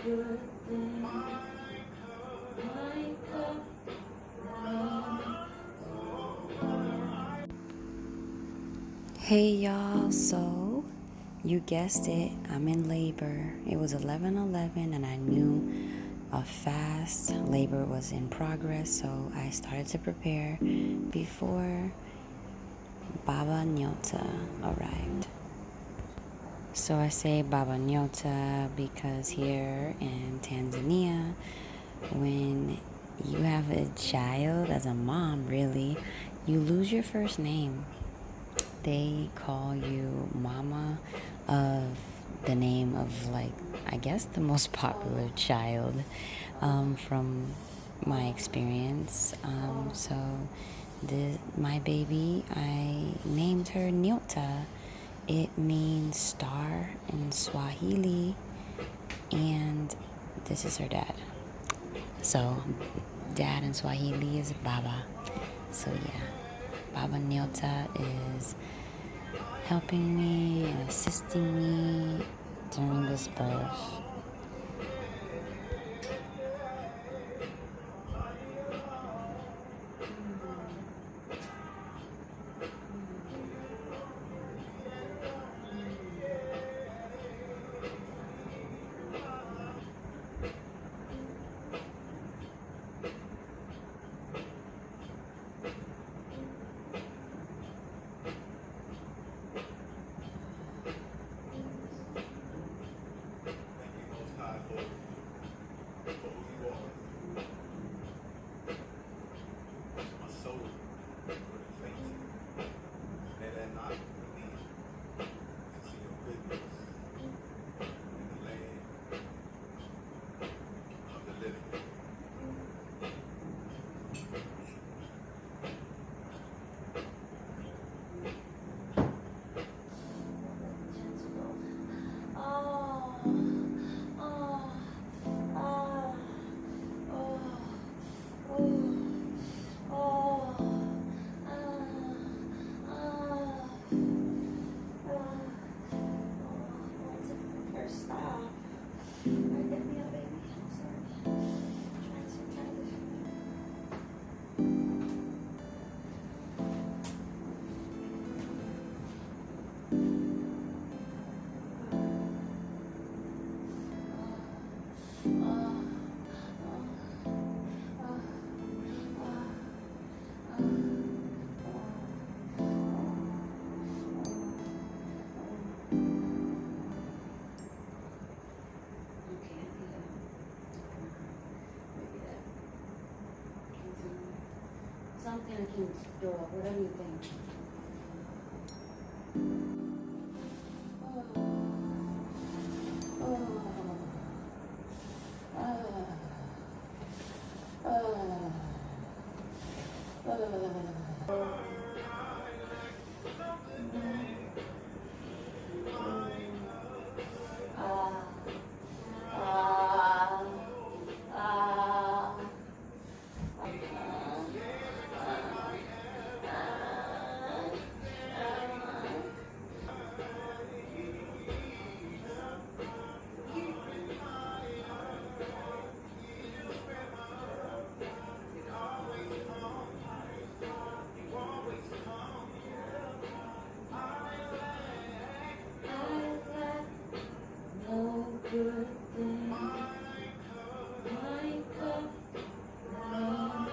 good thing. My cup runs. Hey y'all, so you guessed it, I'm in labor. It was 11:11 and I knew a fast labor was in progress, so I started to prepare before Baba Nyota arrived. So I say Baba Nyota because here in Tanzania, when you have a child, as a mom really, you lose your first name. They call you Mama of the name of, like, I guess the most popular child from my experience. My baby, I named her Nyota. It means star in Swahili, and this is her dad. So dad in Swahili is Baba. So yeah, Baba Nyota is helping me and assisting me during this birth. Something I can do. Whatever you think. Good thing. My cup runs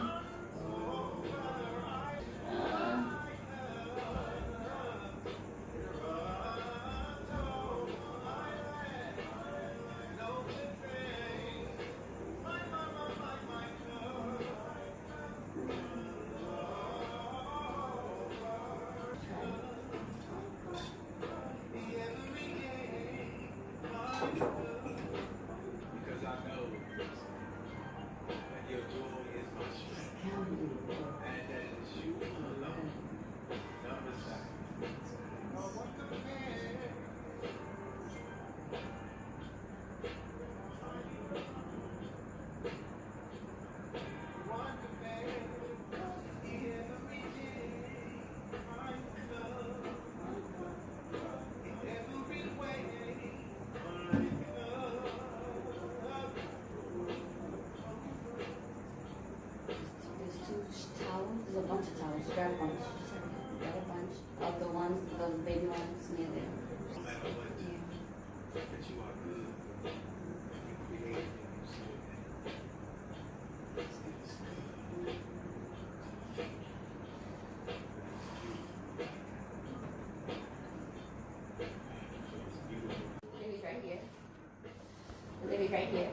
right here.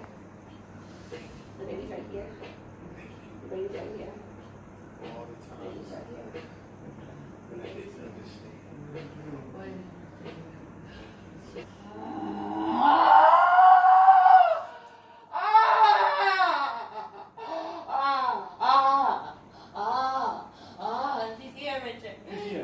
The baby's right here. The baby's right here. All the The baby's right here. The baby's right here. She's here, Richard.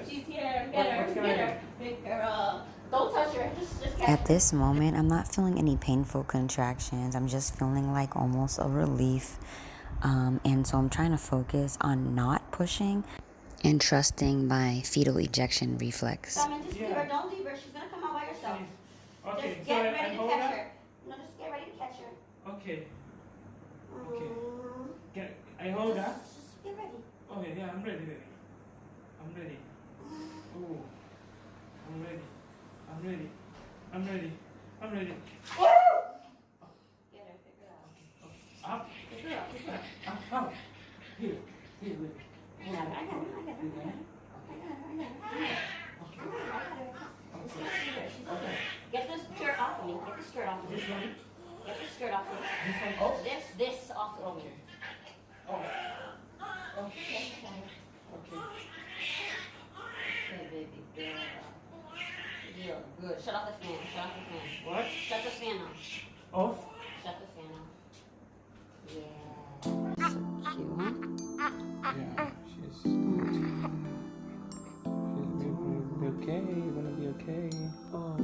She's here. Get her. Get her. Big girl. Don't touch her. Just catch her. At this moment, I'm not feeling any painful contractions. I'm just feeling like almost a relief. And so I'm trying to focus on not pushing and trusting my fetal ejection reflex. Simon, just leave her. Don't leave her. She's going to come out by herself. Okay, Just get ready to catch her. No, just get ready to catch her. Okay. I hold her. Just get ready. Okay, yeah, I'm ready. I'm ready. Oh, I'm ready. I'm ready. I'm ready. I'm ready. Get her. Pick her up. Up. Pick her up. Pick her up. Up. Here, baby. I got her. Get this skirt off of me. Get the skirt off of me. This one. Get the skirt off of me. This one. Oh, this off of me. Oh. Okay. Okay. Hey, baby girl. Yeah, good. Shut off the fan. Shut off the fan. What? Shut the fan off. Off. Shut the fan off. Yeah. So cute. Yeah, she's gonna be okay. Gonna be okay. Oh.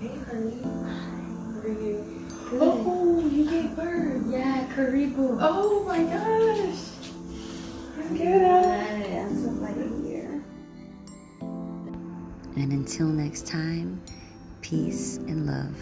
Hey, honey. How are you? Good. Oh, you gave birth. Yeah, karibu. Oh my gosh. Get up. I'm so glad you're here. And until next time, peace and love.